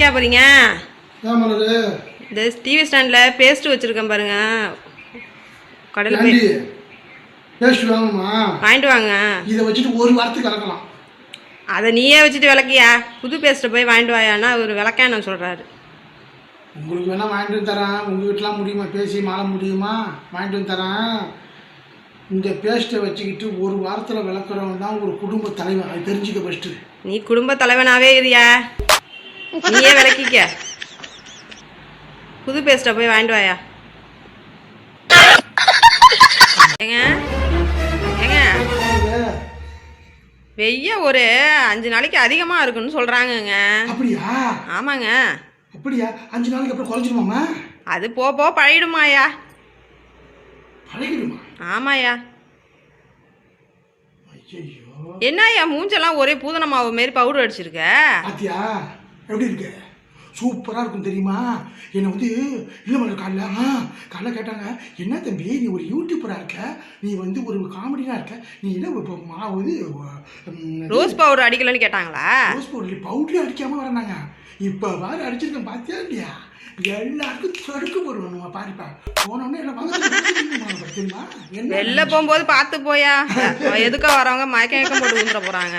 எங்கேயா போறீங்க? இந்த டிவி ஸ்டாண்டில் பேஸ்ட் வச்சுருக்கேன் பாருங்க. கடையில் போய் பேஸ்ட் வாங்கணுமா? வாங்கிட்டு வாங்க. இதை வச்சுட்டு ஒரு வாரத்துக்கு கலக்கலாம். அதை நீயே வச்சுட்டு விளக்கியா? புது பேஸ்ட்டை போய் வாங்கிட்டு வாயான்னா ஒரு விளக்கான சொல்கிறாரு. உங்களுக்கு வேணால் வாங்கிட்டு வந்து தரேன். உங்கள் வீட்டிலாம் முடியுமா? பேசி மாற முடியுமா? வாங்கிட்டு வந்து தரேன். இந்த பேஸ்ட்டை வச்சுக்கிட்டு ஒரு வாரத்தில் விளக்குறவன் தான் ஒரு குடும்ப தலைவன். அது தெரிஞ்சுக்க ஃபஸ்ட்டு. நீ குடும்ப தலைவனாகவே இருயா, நீயே விளக்கிக்க. புது பேஸ்ட்டை போய் வாங்கிட்டு வாயா. ஏங்க ஏங்க, வெய்ய ஒரு 5 நாளைக்கு அதிகமாக இருக்குன்னு சொல்கிறாங்கங்க. அப்படியா? ஆமாங்க. அப்படியா? 5 நாளைக்கு அப்புறம் குறைஞ்சிருமாம்மா? அது போ பழகிடுமாயா. பழகிடுமா? ஆமாயா. ஐயோ, என்னய்யா மூஞ்செல்லாம் ஒரே பூதன மாவு மாரி பவுடர் அடிச்சிருக்க. பாத்தியா எப்படி இருக்கு? சூப்பராக இருக்கும் தெரியுமா? என்னை வந்து இல்லை காலைல கேட்டாங்க, என்ன தம்பி நீ ஒரு யூடியூபராக இருக்க, நீ வந்து ஒரு காமெடியாக இருக்க, நீ என்ன இப்போ மாவு ரோஸ் பவுடர் அடிக்கலன்னு கேட்டாங்களா? ரோஸ் பவுடரே அடிக்காமல் வரனாங்க. இப்போ வேறு அடிச்சிருக்கேன் பார்த்தியா இல்லையா? எல்லாருக்கும் சொடுக்கு போடுவானுங்க. பாருப்பா போனோடனே எல்லாம் தெரியுமா? வெளில போகும்போது பார்த்து போயா, எதுக்க வரவங்க மயக்கம் போட்டு ஊந்துட போகிறாங்க.